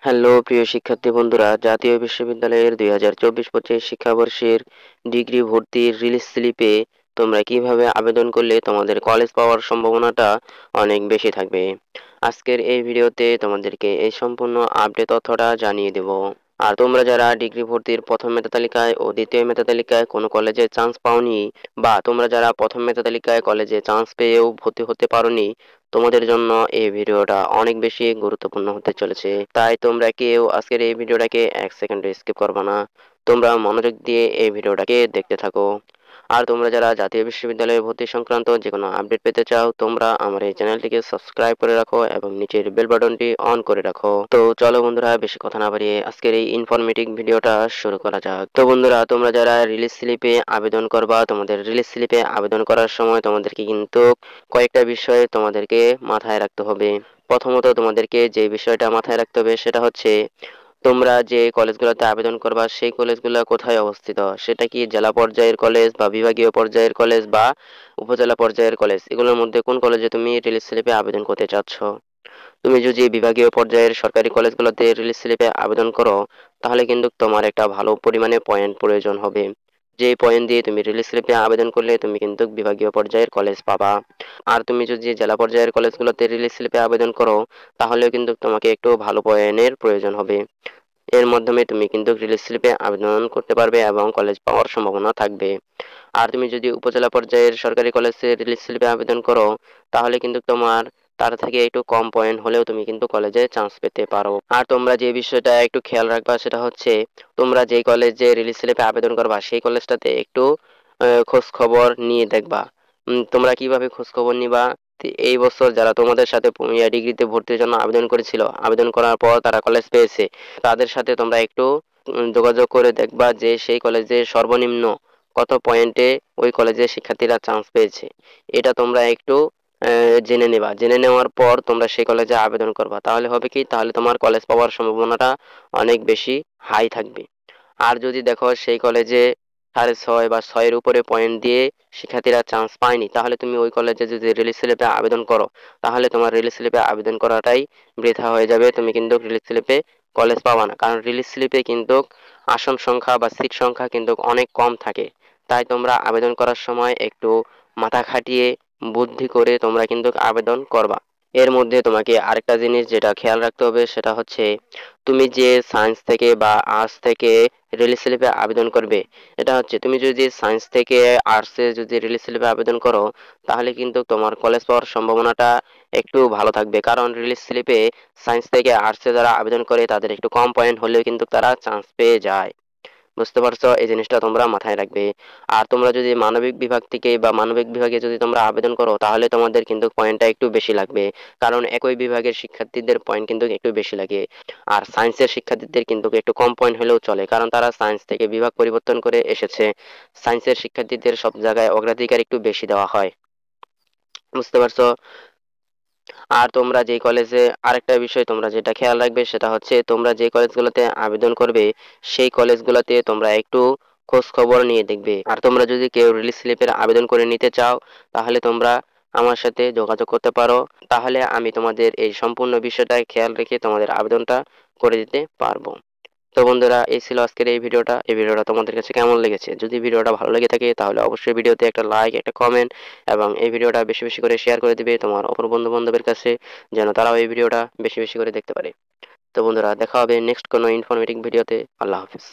Hello প্রিয় শিক্ষার্থী বন্ধুরা, জাতীয় বিশ্ববিদ্যালয়ের 2024-25 শিক্ষাবর্ষের ডিগ্রি ভর্তির রিলিজ স্লিপে তোমরা কিভাবে আবেদন করলে তোমাদের কলেজ পাওয়ার সম্ভাবনাটা অনেক বেশি থাকবে। আজকের এই ভিডিওতে তোমাদেরকে এই সম্পূর্ণ আপডেট তথ্যটা জানিয়ে দেব। আর তোমরা যারা ডিগ্রি ভর্তির প্রথম মেধা তালিকায় ও দ্বিতীয় মেধা তালিকায় কোনো কলেজে চান্স পাওনি, বা তোমরা যারা প্রথম মেধা তালিকায় কলেজে চান্স পেয়েও ভর্তি হতে পারোনি, তোমাদের জন্য এই ভিডিওটা অনেক বেশি গুরুত্বপূর্ণ হতে চলেছে। তাই তোমরা কেউ আজকের এই ভিডিওটাকে 1 সেকেন্ড স্কিপ করবে না, তোমরা মনোযোগ দিয়ে এই ভিডিওটাকে দেখতে থাকো। আর তোমরা যারা জাতীয় বিশ্ববিদ্যালয়ে ভর্তি সংক্রান্ত যে কোনো আপডেট পেতে চাও, তোমরা আমার এই চ্যানেলটিকে সাবস্ক্রাইব করে রাখো এবং নিচের বেল বাটনটি অন করে রাখো। তো চলো বন্ধুরা, বেশি কথা না বাড়িয়ে আজকের এই ইনফরমেটিভ ভিডিওটা শুরু করা যাক। তো বন্ধুরা, তোমরা যারা রিলিজ স্লিপে আবেদন করবা, তোমাদের রিলিজ স্লিপে আবেদন করার সময় তোমাদেরকে কিন্তু কয়েকটা বিষয় তোমাদেরকে মাথায় রাখতে হবে। প্রথমত তোমাদেরকে যে বিষয়টা মাথায় রাখতে হবে সেটা হচ্ছে, তোমরা যে কলেজগুলোতে আবেদন করবা সেই কলেজগুলো কোথায় অবস্থিত। সেটা কি জেলা পর্যায়ের কলেজ, বা বিভাগীয় পর্যায়ের কলেজ, বা উপজেলা পর্যায়ের কলেজ, এগুলোর মধ্যে কোন কলেজে তুমি রিলিজ স্লিপে আবেদন করতে চাচ্ছ। তুমি যদি বিভাগীয় পর্যায়ের সরকারি কলেজগুলোতে রিলিজ স্লিপে আবেদন করো, তাহলে কিন্তু তোমার একটা ভালো পরিমাণে পয়েন্ট প্রয়োজন হবে। যে পয়েন্ট দিয়ে তুমি রিলিজ স্লিপে আবেদন করলে তুমি কিন্তু বিভাগীয় পর্যায়ের কলেজ পাবা। আর তুমি যদি জেলা পর্যায়ের কলেজগুলোতে রিলিজ স্লিপে আবেদন করো, তাহলেও কিন্তু তোমাকে একটু ভালো পয়েন্টের প্রয়োজন হবে। এর মাধ্যমে তুমি কিন্তু রিলিজ স্লিপে আবেদন করতে পারবে এবং কলেজ পাওয়ার সম্ভাবনা থাকবে। আর তুমি যদি উপজেলা পর্যায়ের সরকারি কলেজে রিলিজ স্লিপে আবেদন করো, তাহলে কিন্তু তোমার তার থেকে একটু কম পয়েন্ট হলেও তুমি কিন্তু কলেজে চান্স পেতে পারো। আর তোমরা যে বিষয়টা একটু খেয়াল রাখবা সেটা হচ্ছে, তোমরা যেই কলেজে রিলিজ স্লিপে আবেদন করবা সেই কলেজটাতে একটু খোঁজ খবর নিয়ে দেখবা। তোমরা কিভাবে খোঁজ খবর নিবা? এই বছর যারা তোমাদের সাথে ডিগ্রিতে ভর্তির জন্য আবেদন করেছিল, আবেদন করার পর তারা কলেজ পেয়েছে, তাদের সাথে তোমরা একটু যোগাযোগ করে দেখবা যে সেই কলেজে সর্বনিম্ন কত পয়েন্টে ওই কলেজের শিক্ষার্থীরা চান্স পেয়েছে। এটা তোমরা একটু জেনে নেবা। জেনে নেওয়ার পর তোমরা সেই কলেজে আবেদন করবা। তাহলে হবে কি, তাহলে তোমার কলেজ পাওয়ার সম্ভাবনাটা অনেক বেশি হাই থাকবে। আর যদি দেখো সেই কলেজে 6.5 বা 6-এর উপরে পয়েন্ট দিয়ে শিক্ষার্থীরা চান্স পায়নি, তাহলে তুমি ওই কলেজে যদি রিলিজ স্লিপে আবেদন করো, তাহলে তোমার রিলিজ স্লিপে আবেদন করাটাই বৃথা হয়ে যাবে। তুমি কিন্তু রিলিজ স্লিপে কলেজ পাবা না, কারণ রিলিজ স্লিপে কিন্তু আসন সংখ্যা বা সিট সংখ্যা কিন্তু অনেক কম থাকে। তাই তোমরা আবেদন করার সময় একটু মাথা খাটিয়ে বুদ্ধি করে তোমরা কিন্তু আবেদন করবা। এর মধ্যে তোমাকে আরেকটা জিনিস যেটা খেয়াল রাখতে হবে সেটা হচ্ছে, তুমি যে সায়েন্স থেকে বা আর্টস থেকে রিলিজ স্লিপে আবেদন করবে, এটা হচ্ছে তুমি যদি সায়েন্স থেকে আর্টসে যদি রিলিজ স্লিপে আবেদন করো, তাহলে কিন্তু তোমার কলেজ পাওয়ার সম্ভাবনাটা একটু ভালো থাকবে। কারণ রিলিজ স্লিপে সায়েন্স থেকে আর্টসে যারা আবেদন করে তাদের একটু কম পয়েন্ট হলেও কিন্তু তারা চান্স পেয়ে যায়। বুঝতে পারছো? এই জিনিসটা তোমরা মাথায় রাখবে। আর তোমরা যদি মানবিক বিভাগ থেকে বা মানবিক বিভাগে যদি তোমরা আবেদন করো, তাহলে তোমাদের কিন্তু পয়েন্টটা একটু বেশি লাগবে। কারণ একই বিভাগের শিক্ষার্থীদের পয়েন্ট কিন্তু একটু বেশি লাগে। আর সায়েন্সের শিক্ষার্থীদের কিন্তু একটু কম পয়েন্ট হলেও চলে, কারণ তারা সায়েন্স থেকে বিভাগ পরিবর্তন করে এসেছে। সায়েন্সের শিক্ষার্থীদের সব জায়গায় অগ্রাধিকার একটু বেশি দেওয়া হয়। বুঝতে পারছো? আর তোমরা যে কলেজে আরেকটা বিষয় তোমরা যেটা খেয়াল রাখবে সেটা হচ্ছে, তোমরা যে কলেজগুলোতে আবেদন করবে সেই কলেজগুলোতে তোমরা একটু খোঁজ খবর নিয়ে দেখবে। আর তোমরা যদি কেউ রিলিজ স্লিপের আবেদন করে নিতে চাও, তাহলে তোমরা আমার সাথে যোগাযোগ করতে পারো। তাহলে আমি তোমাদের এই সম্পূর্ণ বিষয়টা খেয়াল রেখে তোমাদের আবেদনটা করে দিতে পারবো। তো বন্ধুরা, এই ছিল আজকের এই ভিডিওটা তোমাদের কাছে কেমন লেগেছে? যদি ভিডিওটা ভালো লেগে থাকে তাহলে অবশ্যই ভিডিওতে একটা লাইক, একটা কমেন্ট এবং এই ভিডিওটা বেশি বেশি করে শেয়ার করে দিবে তোমার অপর বন্ধু বান্ধবের কাছে, যেন তারাও এই ভিডিওটা বেশি বেশি করে দেখতে পারে। তো বন্ধুরা, দেখা হবে নেক্সট কোনো ইনফরমেটিভ ভিডিওতে। আল্লাহ হাফেজ।